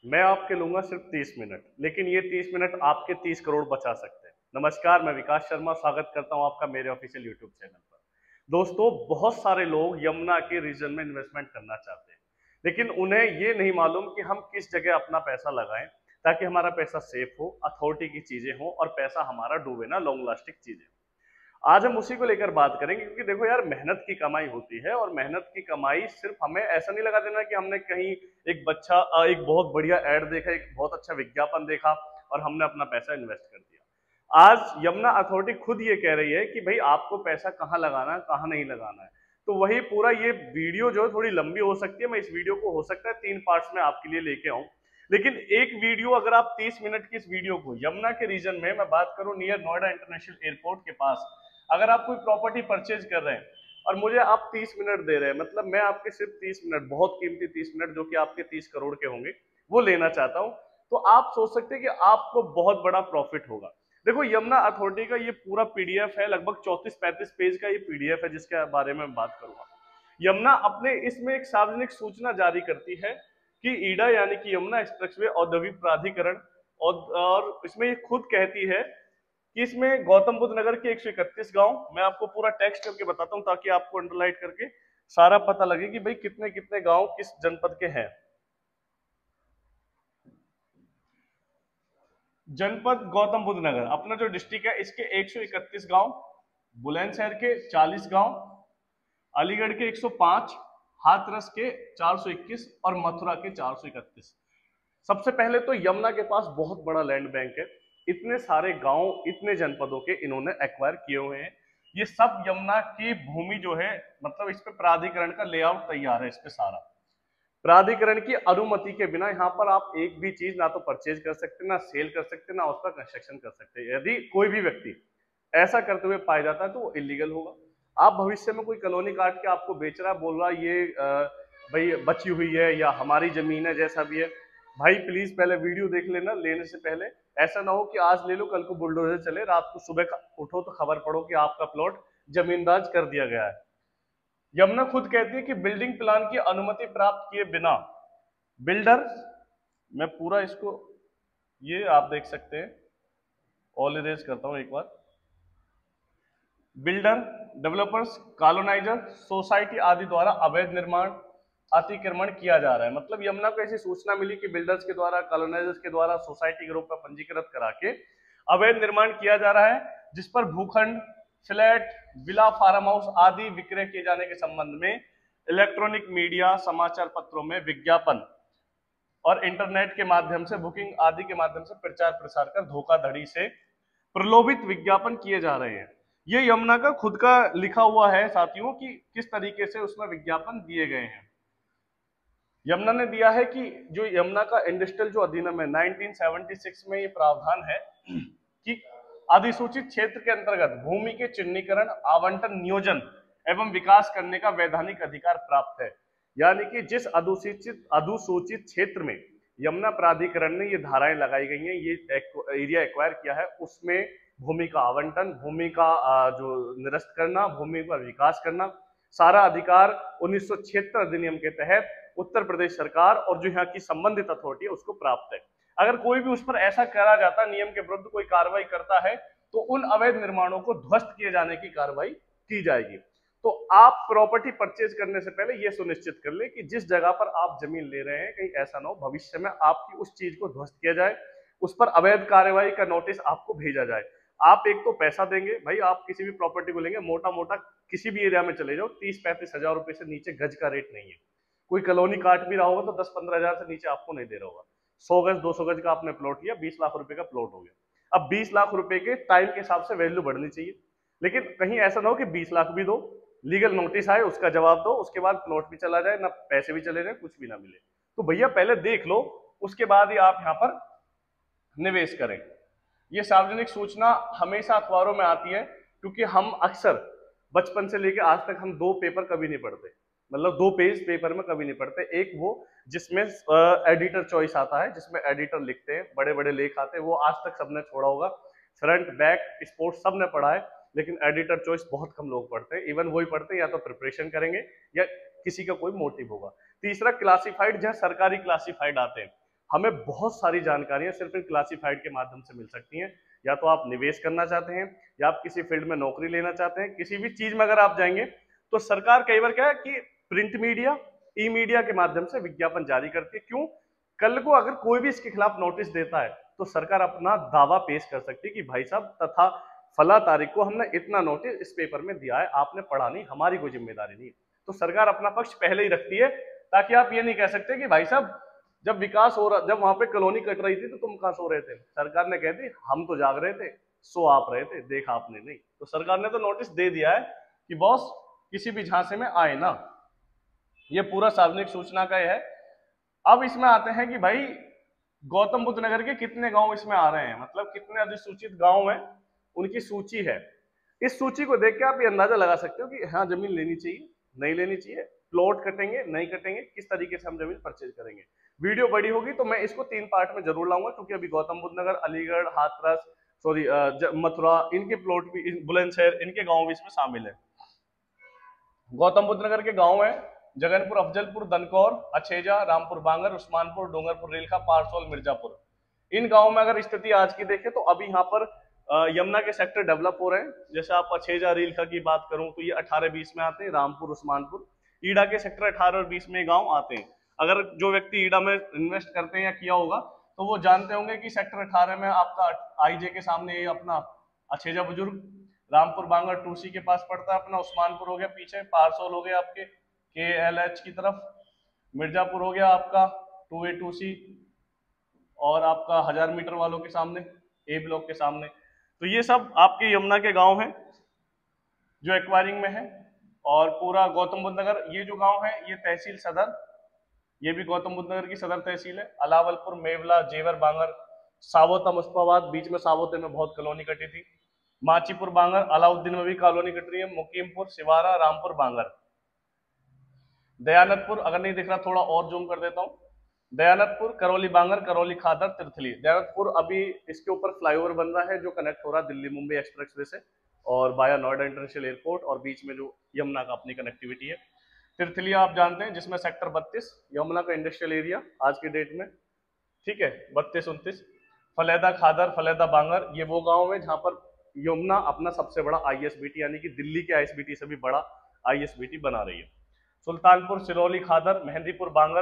मैं आपके लूंगा सिर्फ 30 मिनट, लेकिन ये 30 मिनट आपके 30 करोड़ बचा सकते हैं। नमस्कार, मैं विकास शर्मा स्वागत करता हूं आपका मेरे ऑफिशियल यूट्यूब चैनल पर। दोस्तों, बहुत सारे लोग यमुना के रीजन में इन्वेस्टमेंट करना चाहते हैं, लेकिन उन्हें ये नहीं मालूम कि हम किस जगह अपना पैसा लगाएं ताकि हमारा पैसा सेफ हो, अथॉरिटी की चीजें हो और पैसा हमारा डूबे ना, लॉन्ग लास्टिंग चीजें। आज हम उसी को लेकर बात करेंगे, क्योंकि देखो यार, मेहनत की कमाई होती है और मेहनत की कमाई सिर्फ हमें ऐसा नहीं लगा देना कि हमने कहीं एक बहुत बढ़िया ऐड देखा, एक बहुत अच्छा विज्ञापन देखा और हमने अपना पैसा इन्वेस्ट कर दिया। आज यमुना अथॉरिटी खुद ये कह रही है कि भाई आपको पैसा कहाँ लगाना है, कहाँ नहीं लगाना है। तो वही पूरा ये वीडियो जो है थोड़ी लंबी हो सकती है, मैं इस वीडियो को हो सकता है 3 पार्ट्स में आपके लिए लेके आऊं। लेकिन एक वीडियो, अगर आप 30 मिनट की इस वीडियो को यमुना के रीजन में, मैं बात करूं नियर नोएडा इंटरनेशनल एयरपोर्ट के पास, अगर आप कोई प्रॉपर्टी परचेज कर रहे हैं और मुझे आप 30 मिनट दे रहे हैं, मतलब मैं आपके सिर्फ 30 मिनट, बहुत कीमती 30 मिनट जो कि आपके 30 करोड़ के होंगे, वो लेना चाहता हूं, तो आप सोच सकते हैं कि आपको बहुत बड़ा प्रॉफिट होगा। देखो, यमुना अथॉरिटी का ये पूरा पीडीएफ है, लगभग 34-35 पेज का ये पीडीएफ है जिसके बारे में बात करूंगा। यमुना अपने इसमें एक सार्वजनिक सूचना जारी करती है कि ईडा यानी कि यमुना एक्सप्रेसवे औद्योगिक प्राधिकरण, और इसमें ये खुद कहती है कि इसमें गौतम बुद्ध नगर के 131 गांव, मैं आपको पूरा टेक्स्ट करके बताता हूं ताकि आपको अंडरलाइन करके सारा पता लगे कि भाई कितने कितने गांव किस जनपद के हैं। जनपद गौतम बुद्ध नगर अपना जो डिस्ट्रिक्ट है, इसके 131 गांव, बुलंदशहर के 40 गांव, अलीगढ़ के 105, हाथरस के 421 और मथुरा के 431। सबसे पहले तो यमुना के पास बहुत बड़ा लैंड बैंक है, इतने सारे गांव, इतने जनपदों के इन्होंने एक्वायर किए हुए हैं। ये सब यमुना की भूमि जो है, मतलब इस पे प्राधिकरण का लेआउट तैयार है, इस पे सारा प्राधिकरण की अनुमति के बिना यहाँ पर आप एक भी चीज ना तो परचेज कर सकते, ना सेल कर सकते, ना उसका कंस्ट्रक्शन कर सकते। यदि कोई भी व्यक्ति ऐसा करते हुए पाया जाता है तो वो इलीगल होगा। आप भविष्य में कोई कॉलोनी काट के आपको बेच रहा, बोल रहा ये भाई बची हुई है या हमारी जमीन है, जैसा भी है, भाई प्लीज पहले वीडियो देख लेना लेने से पहले। ऐसा ना हो कि आज ले लो कल को बुलडोजर चले, रात को सुबह उठो तो खबर पड़ो कि आपका प्लॉट जमींदाज कर दिया गया है। यमुना खुद कहती है कि बिल्डिंग प्लान की अनुमति प्राप्त किए बिना बिल्डर, मैं पूरा इसको, ये आप देख सकते हैं, ऑल इरेज करता हूं एक बार, बिल्डर, डेवलपर्स, कॉलोनाइजर, सोसाइटी आदि द्वारा अवैध निर्माण, अतिक्रमण किया जा रहा है। मतलब यमुना को ऐसी सूचना मिली कि बिल्डर्स के द्वारा, कॉलोनाइजर्स के द्वारा सोसाइटी ग्रुप का पंजीकृत करा के अवैध निर्माण किया जा रहा है, जिस पर भूखंड, फ्लैट, विला, फार्म हाउस आदि विक्रय किए जाने के संबंध में इलेक्ट्रॉनिक मीडिया, समाचार पत्रों में विज्ञापन और इंटरनेट के माध्यम से, बुकिंग आदि के माध्यम से प्रचार प्रसार कर धोखाधड़ी से प्रलोभित विज्ञापन किए जा रहे हैं। ये यमुना का खुद का लिखा हुआ है साथियों कि किस तरीके से उसमें विज्ञापन दिए गए हैं। यमुना ने दिया है कि जो यमुना का इंडस्ट्रियल जो अधिनियम है 1976 में ये प्रावधान है कि अधिसूचित क्षेत्र के अंतर्गत भूमि के चिन्हीकरण, आवंटन, नियोजन एवं विकास करने का वैधानिक अधिकार प्राप्त है। यानी कि जिस अधिसूचित क्षेत्र में यमुना प्राधिकरण ने ये धाराएं लगाई गई हैं, ये एरिया एक्वायर किया है, उसमें भूमि का आवंटन, भूमि का जो निरस्त करना, भूमि का विकास करना, सारा अधिकार 1976 अधिनियम के तहत उत्तर प्रदेश सरकार और जो यहाँ की संबंधित अथॉरिटी है उसको प्राप्त है। अगर कोई भी उस पर ऐसा करा जाता, नियम के विरुद्ध कोई कार्रवाई करता है, तो उन अवैध निर्माणों को ध्वस्त किए जाने की कार्रवाई की जाएगी। तो आप प्रॉपर्टी परचेज करने से पहले यह सुनिश्चित कर ले कि जिस जगह पर आप जमीन ले रहे हैं, कहीं ऐसा ना हो भविष्य में आपकी उस चीज को ध्वस्त किया जाए, उस पर अवैध कार्रवाई का नोटिस आपको भेजा जाए। आप एक तो पैसा देंगे, भाई आप किसी भी प्रॉपर्टी को लेंगे, मोटा मोटा किसी भी एरिया में चले जाओ, 30-35 हजार रुपए से नीचे गज का रेट नहीं है। कोई कॉलोनी काट भी रहा होगा तो 10-15 हजार से नीचे आपको नहीं दे रहा होगा। 100 गज 200 गज का आपने प्लॉट लिया, 20 लाख रुपए का प्लॉट हो गया। अब 20 लाख रुपए के टाइम के हिसाब से वैल्यू बढ़नी चाहिए, लेकिन कहीं ऐसा ना हो कि 20 लाख भी दो, लीगल नोटिस आए, उसका जवाब दो, उसके बाद प्लॉट भी चला जाए, ना पैसे भी चले जाए, कुछ भी ना मिले। तो भैया पहले देख लो, उसके बाद ही आप यहाँ पर निवेश करें। ये सार्वजनिक सूचना हमेशा अखबारों में आती है, क्योंकि हम अक्सर बचपन से लेकर आज तक हम 2 पेपर कभी नहीं पढ़ते, मतलब 2 पेज पेपर में कभी नहीं पढ़ते। एक वो जिसमें एडिटर चॉइस आता है, जिसमें एडिटर लिखते हैं, बड़े बड़े लेख आते हैं, वो आज तक सबने छोड़ा होगा। फ्रंट, बैक, स्पोर्ट्स सबने पढ़ा है, लेकिन एडिटर चॉइस बहुत कम लोग पढ़ते हैं। इवन वही पढ़ते हैं या तो प्रिपरेशन करेंगे या किसी का कोई मोटिव होगा। तीसरा क्लासिफाइड, जहां सरकारी क्लासिफाइड आते हैं, हमें बहुत सारी जानकारियां सिर्फ इन क्लासिफाइड के माध्यम से मिल सकती हैं। या तो आप निवेश करना चाहते हैं, या आप किसी फील्ड में नौकरी लेना चाहते हैं, किसी भी चीज में अगर आप जाएंगे तो सरकार कई बार क्या है कि प्रिंट मीडिया, ई मीडिया के माध्यम से विज्ञापन जारी करती है। क्यों? कल को अगर कोई भी इसके खिलाफ नोटिस देता है तो सरकार अपना दावा पेश कर सकती है कि भाई साहब तथा फला तारीख को हमने इतना नोटिस इस पेपर में दिया है, आपने पढ़ा नहीं, हमारी कोई जिम्मेदारी नहीं। तो सरकार अपना पक्ष पहले ही रखती है, ताकि आप ये नहीं कह सकते कि भाई साहब जब विकास हो रहा, जब वहां पे कॉलोनी कट रही थी तो तुम कहां सो रहे थे। सरकार ने कह दी हम तो जाग रहे थे, सो आप रहे थे, देखा आपने नहीं। तो सरकार ने तो नोटिस दे दिया है कि बॉस किसी भी झांसे में आए ना। ये पूरा सार्वजनिक सूचना का है। अब इसमें आते हैं कि भाई गौतम बुद्ध नगर के कितने गांव इसमें आ रहे हैं, मतलब कितने अधिसूचित गांव हैं, उनकी सूची है। इस सूची को देख के आप ये अंदाजा लगा सकते हो कि हाँ जमीन लेनी चाहिए, नहीं लेनी चाहिए, प्लॉट कटेंगे, नहीं कटेंगे, किस तरीके से हम जमीन परचेज करेंगे। वीडियो बड़ी होगी तो मैं इसको 3 पार्ट में जरूर लाऊंगा, क्योंकि अभी गौतम बुद्ध नगर, अलीगढ़, हाथरस, सॉरी मथुरा, इनके प्लॉट भी, बुलंदशहर, इनके गांव भी इसमें शामिल है। गौतम बुद्ध नगर के गांव है जगनपुर, अफजलपुर, दनकौर, अछेजा, रामपुर बांगर, उस्मानपुर, डोंगरपुर, रेलखा, पारसोल, मिर्जापुर। इन गांवों में अगर स्थिति आज की देखें तो अभी यहाँ पर यमुना के सेक्टर डेवलप हो रहे हैं। जैसे आप अछेजा, रेलखा की बात करूं तो ये 18-20 में आते हैं, रामपुर, उस्मानपुर, ईडा के सेक्टर 18 और 20 में गांव आते हैं। अगर जो व्यक्ति ईडा में इन्वेस्ट करते हैं या किया होगा तो वो जानते होंगे कि सेक्टर 18 में आपका आईजे के सामने ये अपना अछेजा बुजुर्ग, रामपुर बांगर 2C के पास पड़ता है अपना, उस्मानपुर हो गया पीछे, पारसोल हो गया आपके KLH की तरफ, मिर्जापुर हो गया आपका 2A 2C, और आपका 1000 मीटर वालों के सामने, A ब्लॉक के सामने। तो ये सब आपके यमुना के गांव हैं जो एक्वायरिंग में है। और पूरा गौतम बुद्ध नगर, ये जो गांव है ये तहसील सदर, ये भी गौतम बुद्ध नगर की सदर तहसील है। अलावलपुर, मेवला, जेवर बांगर, सावोता, मुस्तफाबाद, बीच में सावोते में बहुत कॉलोनी कटी थी, माचीपुर बांगर, अलाउद्दीन में भी कॉलोनी कट रही है, मुकीमपुर, सिवारा, रामपुर बांगर, दयानतपुर, अगर नहीं दिख रहा थोड़ा और जूम कर देता हूँ, दयानतपुर, करौली बांगर, करौली खादर, तिरथली। दयानतपुर अभी इसके ऊपर फ्लाईओवर बन रहा है जो कनेक्ट हो रहा है दिल्ली मुंबई एक्सप्रेसवे से और बाया नोएडा इंटरनेशनल एयरपोर्ट, और बीच में जो यमुना का अपनी कनेक्टिविटी है। तिरथली आप जानते हैं जिसमें सेक्टर 32 यमुना का इंडस्ट्रियल एरिया आज की डेट में, ठीक है, 32-29। फलेदा खादर, फलेदा बांगर, ये वो गांव है जहां पर यमुना अपना सबसे बड़ा ISBT यानी कि दिल्ली के ISBT से भी बड़ा ISBT बना रही है। सुल्तानपुर, सिरौली खादर, मेहंदीपुर बांगर,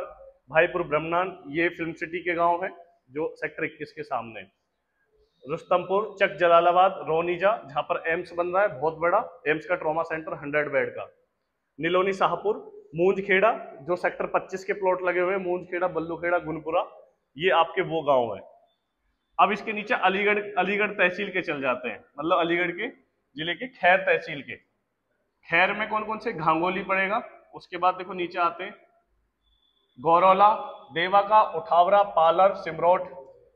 भाईपुर ब्रह्मनान, ये फिल्म सिटी के गांव हैं जो सेक्टर 21 के सामने। रुस्तमपुर, चक जलालाबाद, रोनीजा जहां पर एम्स बन रहा है बहुत बड़ा, एम्स का ट्रॉमा सेंटर 100 बेड का। नीलोनी शाहपुर, मूंजखेड़ा जो सेक्टर 25 के प्लॉट लगे हुए हैं, मूंजखेड़ा, बल्लूखेड़ा, गुनपुरा, ये आपके वो गांव है। अब इसके नीचे अलीगढ़ तहसील के चल जाते हैं, मतलब अलीगढ़ के जिले के खैर तहसील के। खैर में कौन कौन से, घांगोली पड़ेगा, उसके बाद देखो नीचे आते हैं गौरौला, देवाका, उठावरा, पालर, सिमरोट।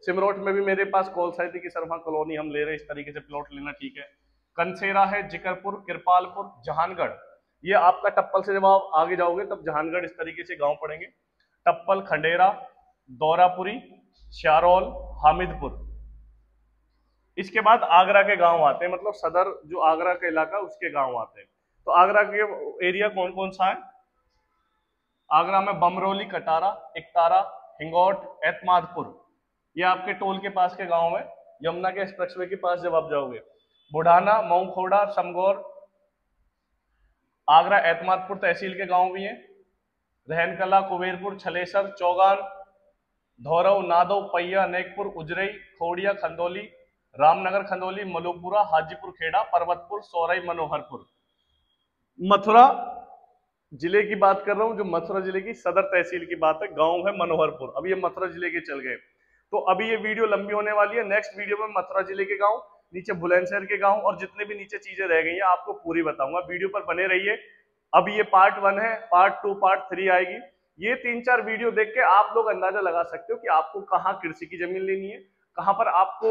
सिमरोट में भी मेरे पास कॉल आई थी कि सर वहां कॉलोनी हम ले रहे हैं, इस तरीके से प्लॉट लेना ठीक है। कंसेरा है, जिकरपुर, कृपालपुर, जहानगढ़, ये आपका टप्पल से जब आप आगे जाओगे तब जहानगढ़ इस तरीके से गांव पड़ेंगे। टप्पल, खंडेरा, दौरापुरी, शारौल, हामिदपुर। इसके बाद आगरा के गांव आते हैं, मतलब सदर जो आगरा का इलाका उसके गांव आते हैं। तो आगरा के एरिया कौन कौन सा है? आगरा में बमरोली, कटारा, इकतारा, हिंगोट, एतमादपुर, ये आपके टोल के पास के गांव है, यमुना के एक्सप्रेसवे के पास जब आप जाओगे। बुढ़ाना, मऊखोड़ा, समगौर, आगरा एतमादपुर तहसील के गांव भी हैं। रहनकला, कुबेरपुर, छलेसर, चौगान, धौरव, नादव, पैया, नेकपुर, उजरई, खोड़िया, खंदौली, रामनगर खंदौली, मलुपुरा, हाजीपुर खेड़ा, पर्वतपुर, सौरई, मनोहरपुर। मथुरा जिले की बात कर रहा हूं, जो मथुरा जिले की सदर तहसील की बात है, गांव है मनोहरपुर। अब ये मथुरा जिले के चल गए, तो अभी ये वीडियो लंबी होने वाली है। नेक्स्ट वीडियो में मथुरा जिले के गांव, नीचे बुलंदशहर के गांव और जितने भी नीचे चीजें रह गई हैं आपको पूरी बताऊंगा। वीडियो पर बने रहिए। अब ये पार्ट 1 है, पार्ट 2, पार्ट 3 आएगी। ये 3-4 वीडियो देख के आप लोग अंदाजा लगा सकते हो कि आपको कहाँ कृषि की जमीन लेनी है, कहाँ पर आपको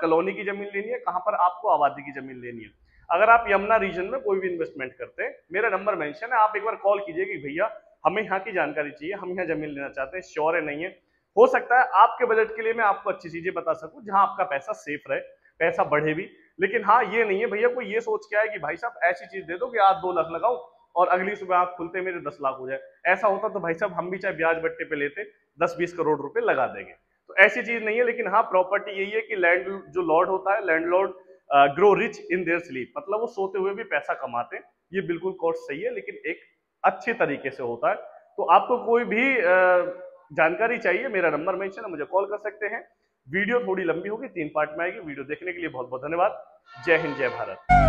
कॉलोनी की जमीन लेनी है, कहाँ पर आपको आबादी की जमीन लेनी है। अगर आप यमुना रीजन में कोई भी इन्वेस्टमेंट करते हैं, मेरा नंबर मेंशन है, आप एक बार कॉल कीजिए कि भैया हमें यहाँ की जानकारी चाहिए, हम यहाँ जमीन लेना चाहते हैं, श्योर है नहीं है। हो सकता है आपके बजट के लिए मैं आपको अच्छी चीजें बता सकूं जहां आपका पैसा सेफ रहे, पैसा बढ़े भी। लेकिन हाँ, ये नहीं है भैया कोई ये सोच के आए कि भाई साहब ऐसी चीज दे दो कि आज 2 लाख लगाओ और अगली सुबह आंख खुलते मेरे 10 लाख हो जाए। ऐसा होता तो भाई साहब हम भी चाहे ब्याज बट्टे पे लेते 10-20 करोड़ रुपए लगा देंगे। तो ऐसी चीज नहीं है, लेकिन हाँ प्रॉपर्टी यही है कि लैंड जो लॉर्ड होता है, landlord grow rich in their sleep, मतलब वो सोते हुए भी पैसा कमाते हैं। ये बिल्कुल कोर्स सही है, लेकिन एक अच्छे तरीके से होता है। तो आपको कोई भी जानकारी चाहिए, मेरा नंबर मेंशन है, मुझे कॉल कर सकते हैं। वीडियो थोड़ी लंबी होगी, 3 पार्ट में आएगी। वीडियो देखने के लिए बहुत बहुत धन्यवाद। जय हिंद, जय भारत।